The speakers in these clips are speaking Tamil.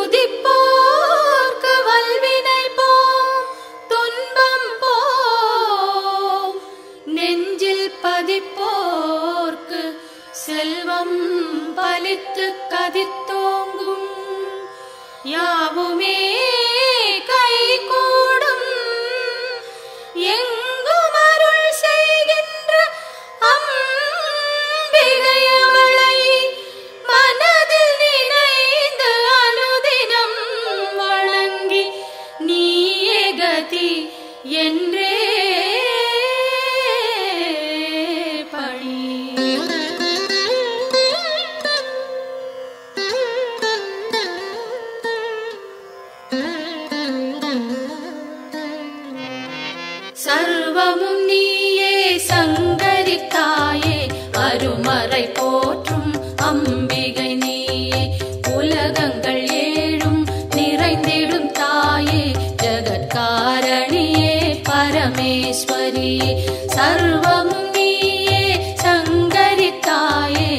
துதிப்போர்க்கு வல்வினை போம் துன்பம் போம் நெஞ்சில் பதிப்போர்க்கு செல்வம் பலித்து கதித்தோங்கும் யாவுமே கைகூடும் எங்கும் அருள் செய்கின்ற அம்பிகை அவளை மனதில் நினைந்து அனுதினம் வணங்கி நீயே கதி என்றே பணி. சர்வமும் நீயே சங்கரி தாயே அருமறை போற்றும் அம்பிகை நீயே உலகங்கள் ஏழும் நிறைந்திடும் தாயே ஜகத்காரணியே பரமேஸ்வரியே சர்வமும் நீயே சங்கரி தாயே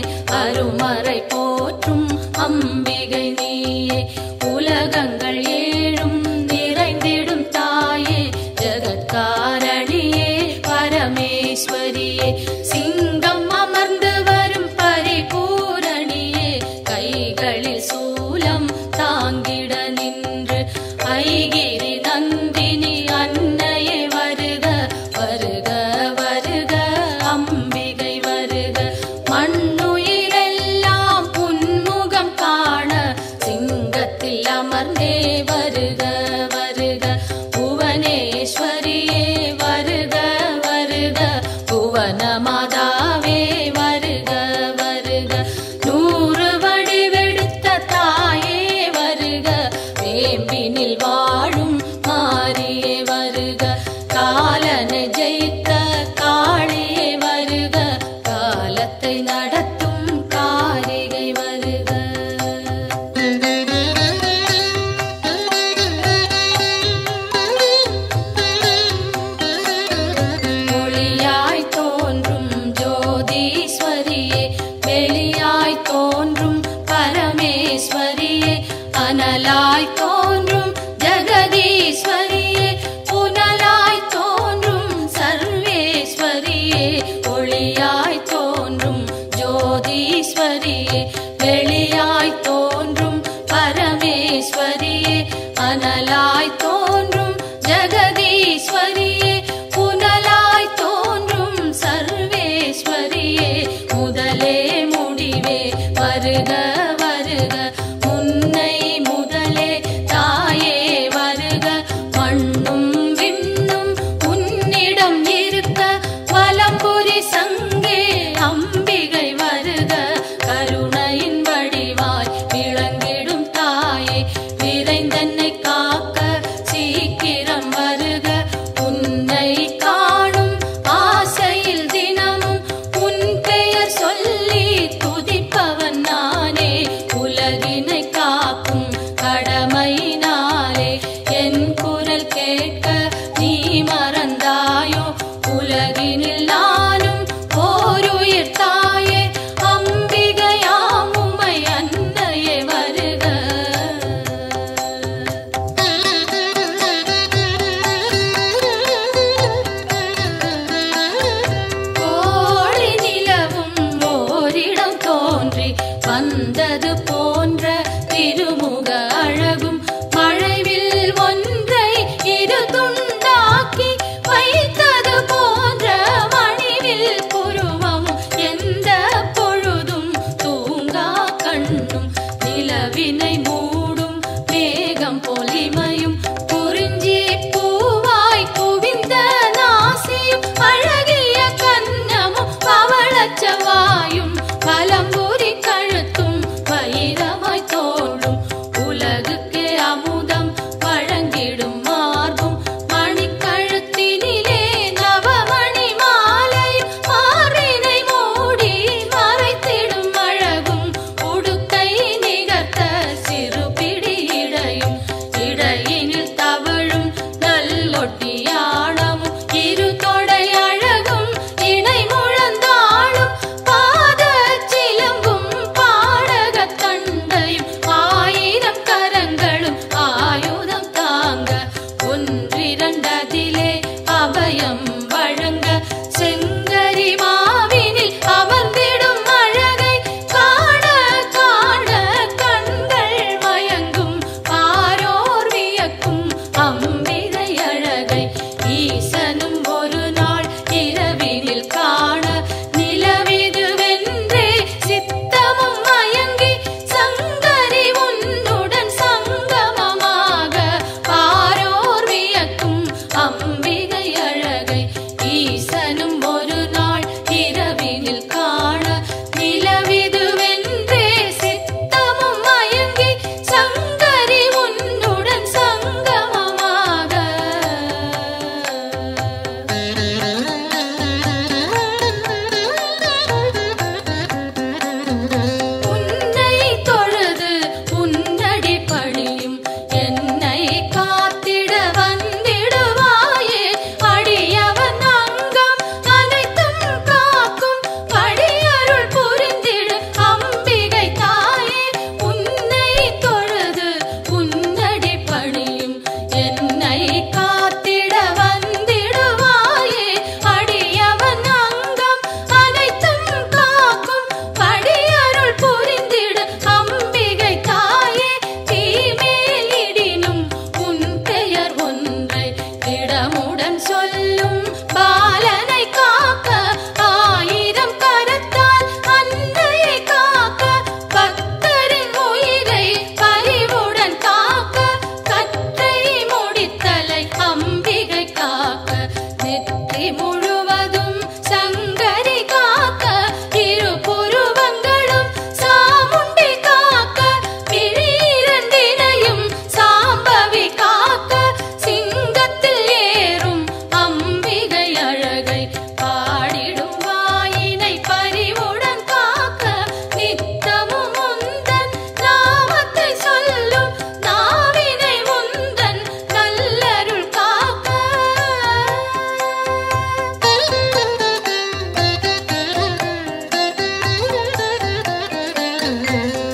அருமறை போற்றும் அம்பிகை நீயே உலகங்கள் ஏழும் நிறைந்திடும் தாயே ஜகத்காரணியே பரமேஸ்வரியே சிங்கம் அமர்ந்து வரும் பரிபூரணியே கைகளில் சூலம் தாங்கிட நின்று ஐகிரி நந்தினி அன்னையே வருக வருக வருக அம்பிகை வருக மண்ணுயிரெல்லாம் புன்முகம் காண சிங்கத்தில் அமர்ந்தே வருக வருக புவனேஸ்வரியே வருக வருக புவன மாதாவே வருக வருக நூறு வடிவெடுத்த தாயே வருக வேம்பினில் வாழும் மாரியே வருக காலனை ஜெயித்த காளியே வருக காலத்தை நடத்தும் காரிகை வருக. ஒளியாய் தோன்றும் ஜோதீஸ்வரியே வெளியாய் தோன்றும் பரமேஸ்வரியே அனலாய் தோன்றும் ஜெகதீஸ்வரியே புனலாய் தோன்றும் சர்வே அபயம் வழங்க செங்கரி மாவினில் அமர்ந்திடும் அழகை காண காண கண்கள் மயங்கும் பாரோர் வியக்கும் அம்பிகை அழகை ஈசனும் ஒரு நாள் இரவினில் காண நிலவிதுவென்றே சித்தமும் மயங்கி சங்கரி உன்னுடன் சங்கமமாக பாரோர் வியக்கும் அம்பிகை அழகை ஈசனும் ஒரு நாள் இரவினில் காண நிலவிதுவென்றே சித்தமும் மயங்கி சங்கரி உன்னுடன் சங்கமமாக உன்னை தொழுது உன்னடி பணியும் என்னை காத்திட வந்திடுவாயே அடியவன் அங்கம் அனைத்தும் காக்கும் படியருள் புரிந்திடு அம்பிகை தாயே உன்னை தொழுது உன்னடி பணியும் என்னை காத்திட வந்திடுவாயே அடியவன் அங்கம் அனைத்தும் காக்கும் படியருள் புரிந்திடு அம்பிகை தாயே தீமேலிடினும் உன் பெயர் ஒன்றை இடமுடன் சொல்லும் பாலனை காக்க ஆயிரம் கரத்தால் அன்னையை காக்க பக்தரின் உயிரை பரிவுடன் காக்க கற்றை முடித்தலை அம்பிகை காக்க நெற்றி முழுவதும் சங்கரி காக்க இரு புருவங்களும் சாமுண்டி காக்க விழிரண்டினையும் சாம்பவி காக்க சிங்கத்தில் ஏறும் அம்பிகை அழகை பாடிடும் வாயினை பரிவுடன் காக்க நித்தமும் உந்தன் நாமத்தை சொல்லும் நாவினை உந்தன் நல்லருள் காக்க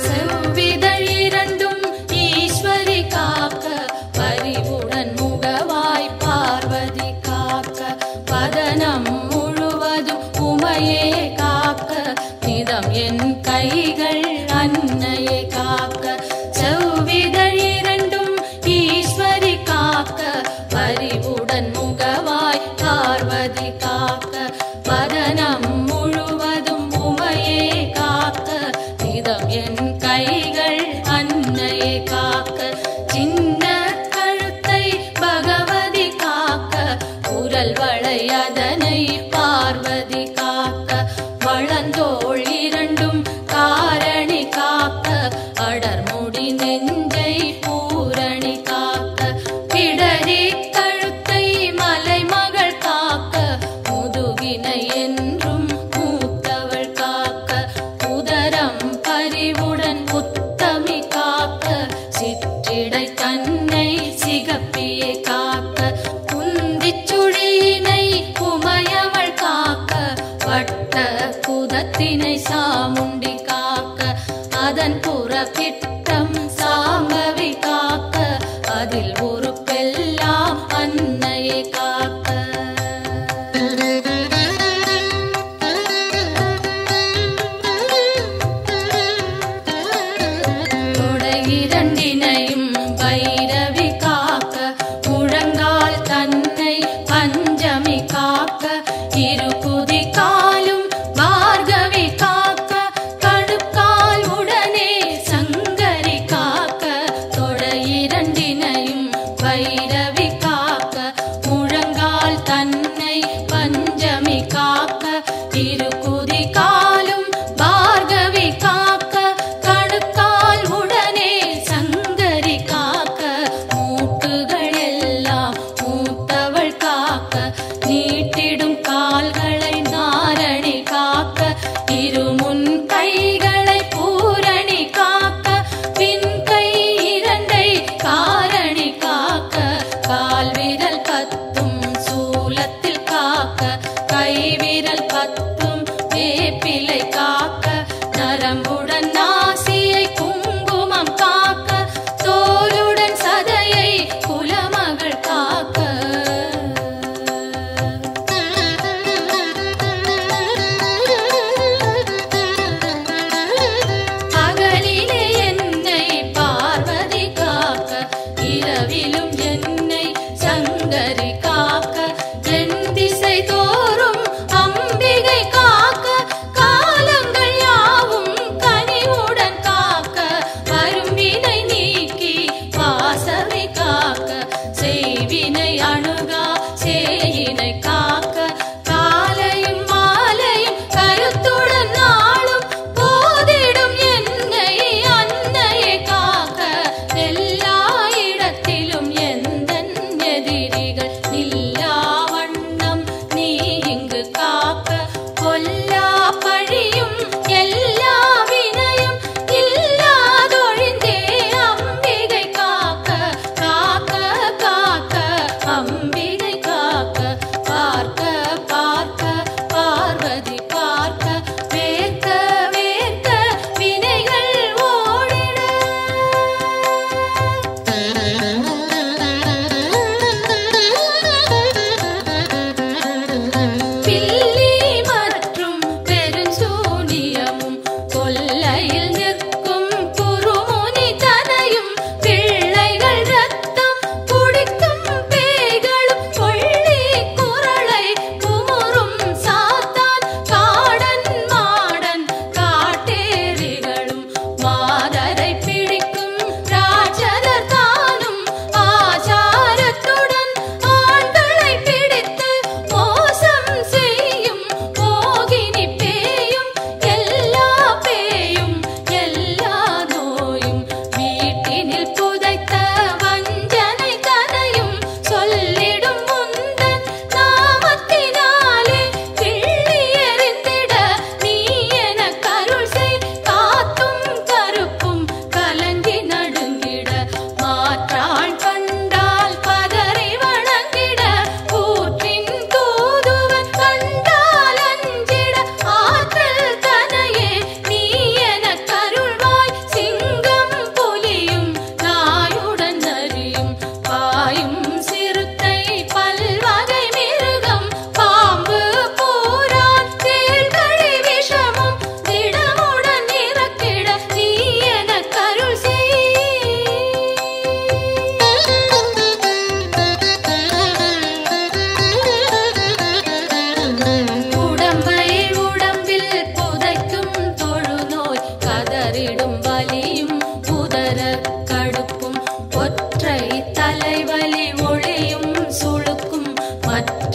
செவ்விதழ் இரண்டும் ஈஸ்வரி காக்க பரிவுடன் முகவாய் பார்வதி காக்க பதனம் முழுவதும் உமையே காக்க நிதம் என் கைகள் அன்னையை காக்க செவ்விதழ் இரண்டும் ஈஸ்வரி காக்க பரிவுடன் முகவாய் பார்வதி காக்க பதனம் முழுவதும் உமையே காக்க நிதம் என் கைகள் அன்னையை காக்க சின்ன கழுத்தை பகவதி காக்க குரல் வளை அதனை பார்வதி காக்க வளந்தோள் இரண்டும் காரணி காக்க அடர்முடி நெஞ்சை பூரணி காக்க பிடரி கழுத்தை மலைமகள் காக்க முதுகினை என்றும் மூத்தவள் காக்க உதரம் பரிவுடன் உத்தமி காக்க சிற்றிடை தன்னை சிகப்பியை காக்க குந்திச் சுழியினை உமையவள் காக்க வட்ட குதத்தினை சாமுண்டி காக்க அதன் புறப்பிட்டம் சாம்பவி காக்க அதில் ஒரு பெல்லாம் அன்னையை காக்க தொடை இரண்டினையும் பைரவி காக்க முழங்கால் தன்னை பஞ்சமி காக்க இரு குதி காலும் பார்கவி காக்க கடுக்கால் உடனே சங்கரி காக்க தொடை இரண்டினையும் பைரவி காக்க முழங்கால் தன்னை பஞ்சமி காக்க இரு குதி காலும் பார்கவி காக்க கடுக்கால் உடனே சங்கரி காக்க மூட்டுகள் எல்லாம் மூத்தவள் காக்க நீட்டிடும் கால்களை நாரணி காக்க இருமுன் கைகளை பூரணி காக்க பின் கை இரண்டை காரணி காக்க கால் விரல் பத்தும் சூலத்தில் காக்க கை விரல் பத்தும் வேப்பிலை காக்க நரம்புடன் நாசியை குங்குமம் காக்க தோலுடன் சதையை குலமகள் காக்க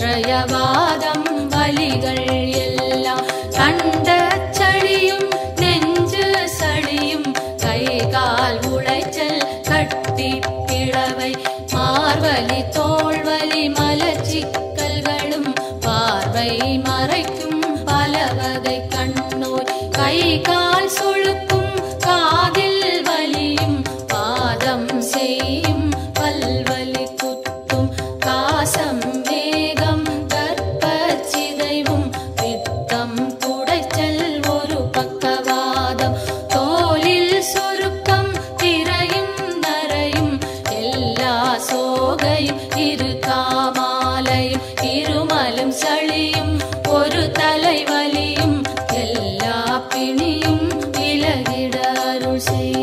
கற்றயவாதம் வலிகள் எல்லாம் கண்ட சளியும் நெஞ்சு சளியும் கை கால் உளைச்சல் கட்டி பிளவை மார்வலி தோள்வலி மலச்சிக்கல்களும் பார்வை மறைக்கும் பலவகை கண்ணோய் கை கால் சுழுக்கும் காதில் வலியும் பாதம் செய்யும் பல்வலி குத்தும் காசம் வேகம் கற்பச்சிதைவும் பித்தம் குடைச்சல் ஒரு பக்கவாதம் தோலில் சுருக்கம் திரையும் நரையும் எல்லா சோகையும் இரு காமாலையும் இருமலும் சளியும் ஒரு தலைவலியும் எல்லா பிணியும் விலகிட அருள் செய்.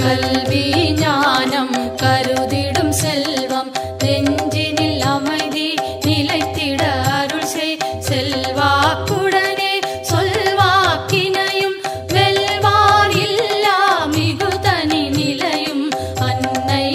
கல்வி ஞானம் கருதிடும் செல்வம் நெஞ்சினில் அமைதி நிலைத்திட அருள் செய். செல்வாக்குடனே சொல்வாக்கினையும் வெல்வார் இல்லா மிகுதனி நிலையும் அன்னை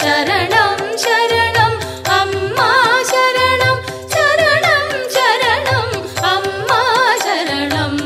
சரணம் சரணம் சரணம் அம்மா சரணம் சரணம் சரணம் அம்மா சரணம்.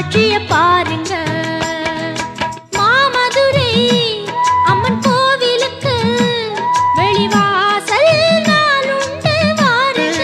மீனாட்சிய பாருங்க. மாமதுரை அம்மன் கோவிலுக்கு வெளிவாசல் நாளுண்டு வாருங்க.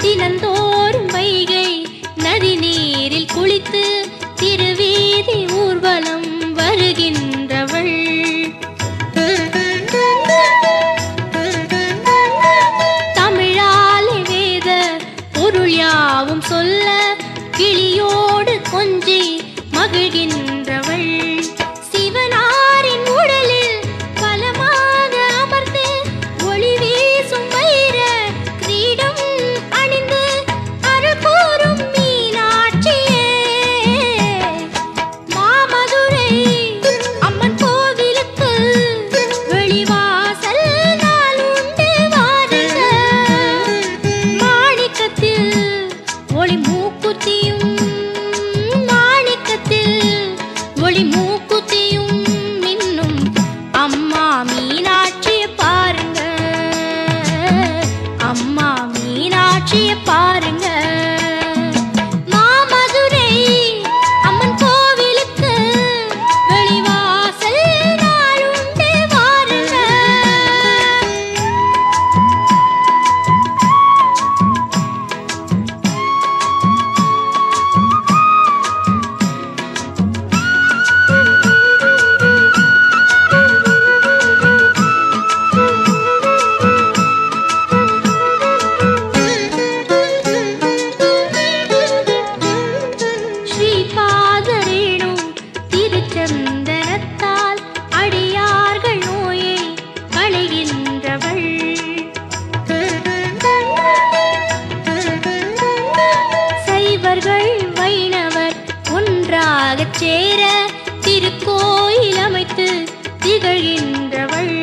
தினந்தோறும் வைகை நதி நீரில் குளித்து திருவீதி ஊர்வலம் வருகின்றவள். தமிழாலே வேத பொருள் யாவும் சொல்ல கிளியோடு கொஞ்சி மகிழ்கின்றவள். சிவனாரின் உடலில் பலமாக அமர்ந்து ஒளி வீசும் வைர கிரீடம் அணிந்து அருள் கூறும் மீனாட்சியே. மாமதுரை அம்மன் கோவிலுக்கு வெளிவாசல் நாளுண்டு வாருங்க. மாணிக்கத்தில் ஒளி மூக்குத்தியும் ஒளி மூக்குத்தியும் மின்னும் அம்மா மீனாட்சிய பாருங்க. அம்மா மீனாட்சிய பாருங்க. மாமதுரை அம்மன் கோவிலுக்கு வெளிவாசல் நாளுண்டு வாருங்க. ஸ்ரீபாதரேணும் திருச்சந்தனத்தால் அடியார்கள் நோயை களைகின்றவள். சைவர்கள் வைணவர் ஒன்றாகச் சேர திருக்கோயில் அமைத்து திகழ்கின்றவள்.